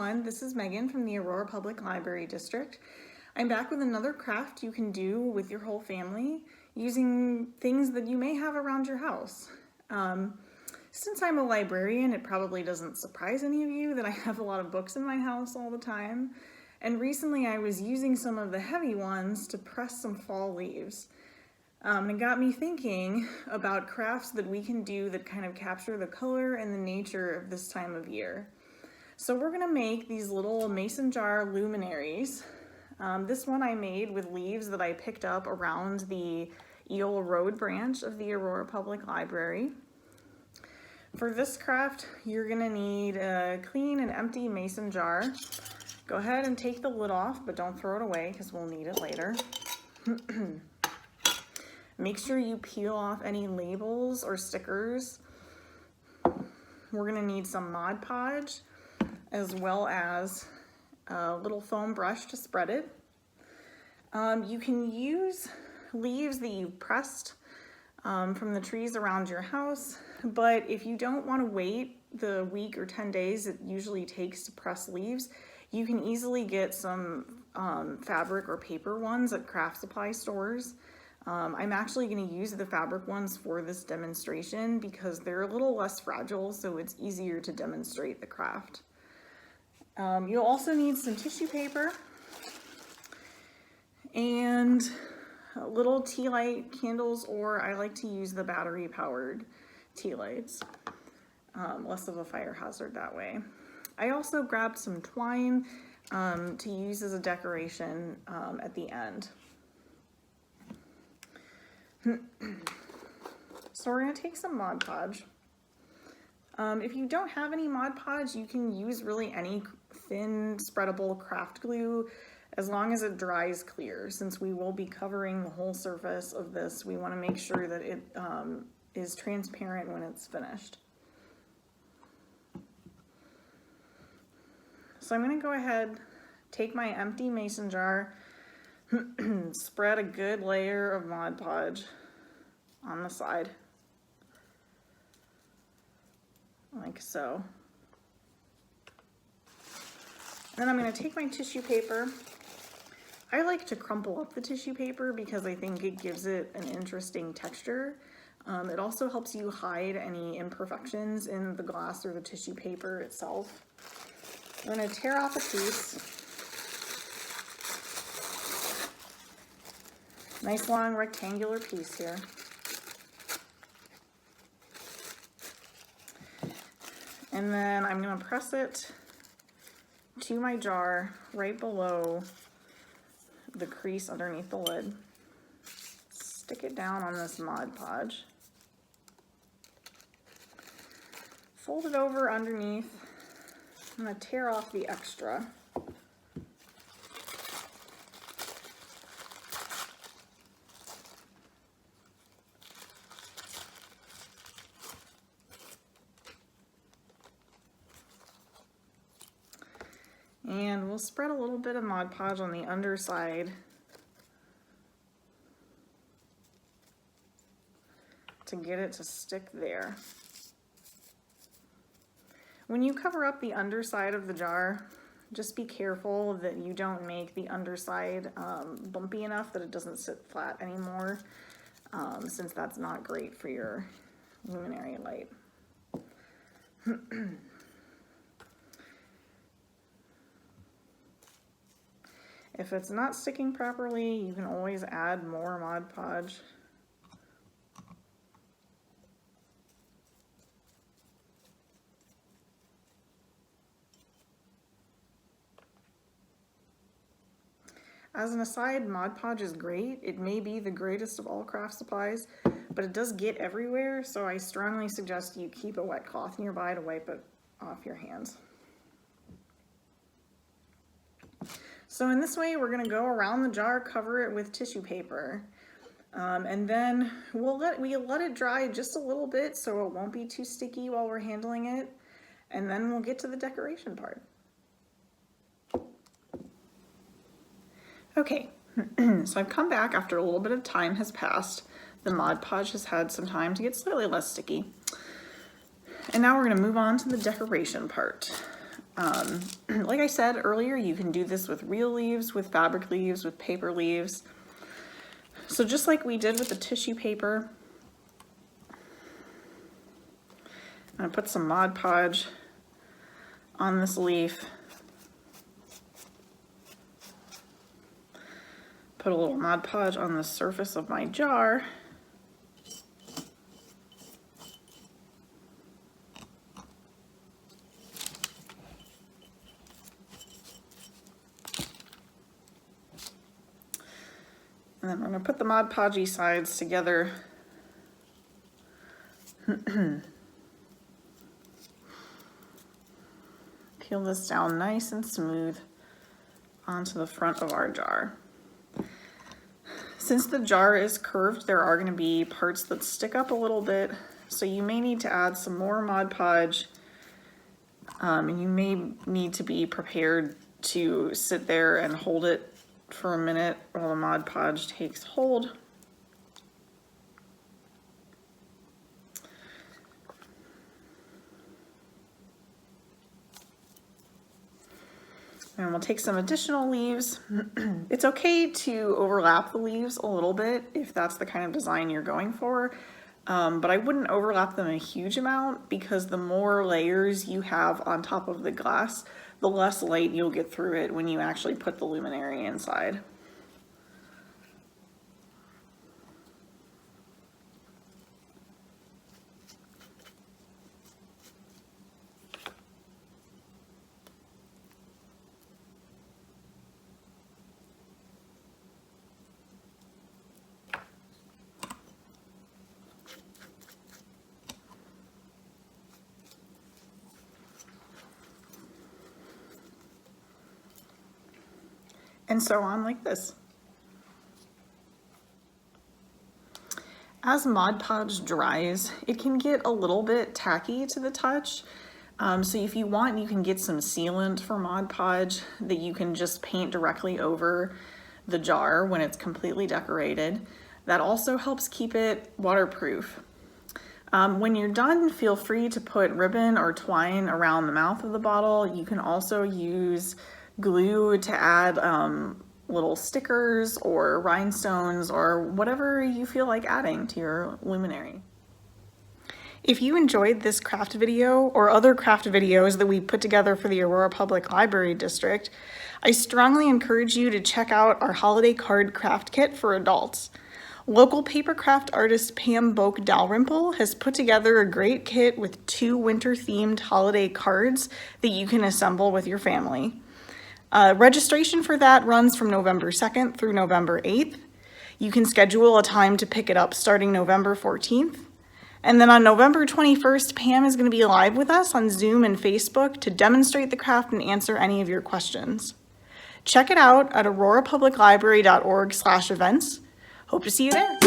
everyone, this is Megan from the Aurora Public Library District. I'm back with another craft you can do with your whole family using things that you may have around your house. Since I'm a librarian, it probably doesn't surprise any of you that I have a lot of books in my house all the time. And recently I was using some of the heavy ones to press some fall leaves. It got me thinking about crafts that we can do that kind of capture the color and the nature of this time of year. So we're gonna make these little mason jar luminaries. This one I made with leaves that I picked up around the Eola Road branch of the Aurora Public Library. For this craft, you're gonna need a clean and empty mason jar. Go ahead and take the lid off, but don't throw it away because we'll need it later. Make sure you peel off any labels or stickers. We're gonna need some Mod Podge, as well as a little foam brush to spread it. You can use leaves that you've pressed from the trees around your house, but if you don't want to wait the week or 10 days it usually takes to press leaves, you can easily get some fabric or paper ones at craft supply stores. I'm actually going to use the fabric ones for this demonstration because they're a little less fragile, so it's easier to demonstrate the craft. You'll also need some tissue paper and little tea light candles, or I like to use the battery powered tea lights. Less of a fire hazard that way. I also grabbed some twine to use as a decoration at the end. So we're going to take some Mod Podge. If you don't have any Mod Podge, you can use really any thin spreadable craft glue as long as it dries clear. Since we will be covering the whole surface of this, we want to make sure that it is transparent when it's finished. So I'm going to go ahead, take my empty mason jar, spread a good layer of Mod Podge on the side, like so. Then I'm going to take my tissue paper. I like to crumple up the tissue paper because I think it gives it an interesting texture. It also helps you hide any imperfections in the glass or the tissue paper itself. I'm going to tear off a piece. Nice long rectangular piece here. And then I'm going to press it to my jar right below the crease underneath the lid. Stick it down on this Mod Podge. Fold it over underneath. I'm going to tear off the extra. And we'll spread a little bit of Mod Podge on the underside to get it to stick there. When you cover up the underside of the jar, just be careful that you don't make the underside bumpy enough that it doesn't sit flat anymore, since that's not great for your luminary light. If it's not sticking properly, you can always add more Mod Podge. As an aside, Mod Podge is great. It may be the greatest of all craft supplies, but it does get everywhere, so I strongly suggest you keep a wet cloth nearby to wipe it off your hands. So in this way, we're going to go around the jar, cover it with tissue paper, and then we'll let it dry just a little bit so it won't be too sticky while we're handling it, and then we'll get to the decoration part. Okay, so I've come back after a little bit of time has passed. The Mod Podge has had some time to get slightly less sticky. And now we're going to move on to the decoration part. Like I said earlier, you can do this with real leaves, with fabric leaves, with paper leaves. So just like we did with the tissue paper, I'm going to put some Mod Podge on this leaf. Put a little Mod Podge on the surface of my jar. And then we're going to put the Mod Podge sides together. Peel this down nice and smooth onto the front of our jar. Since the jar is curved, there are going to be parts that stick up a little bit, so you may need to add some more Mod Podge, and you may need to be prepared to sit there and hold it for a minute while the Mod Podge takes hold. And we'll take some additional leaves. It's okay to overlap the leaves a little bit if that's the kind of design you're going for, but I wouldn't overlap them a huge amount, because the more layers you have on top of the glass, the less light you'll get through it when you actually put the luminary inside. And so on like this. As Mod Podge dries, it can get a little bit tacky to the touch. So if you want, you can get some sealant for Mod Podge that you can just paint directly over the jar when it's completely decorated. That also helps keep it waterproof. When you're done, feel free to put ribbon or twine around the mouth of the bottle. You can also use glue to add little stickers or rhinestones or whatever you feel like adding to your luminary. If you enjoyed this craft video or other craft videos that we put together for the Aurora Public Library District, I strongly encourage you to check out our holiday card craft kit for adults. Local paper craft artist Pam Boak Dalrymple has put together a great kit with 2 winter-themed holiday cards that you can assemble with your family. Registration for that runs from November 2nd through November 8th. You can schedule a time to pick it up starting November 14th. And then on November 21st, Pam is going to be live with us on Zoom and Facebook to demonstrate the craft and answer any of your questions. Check it out at aurorapubliclibrary.org/events. Hope to see you there.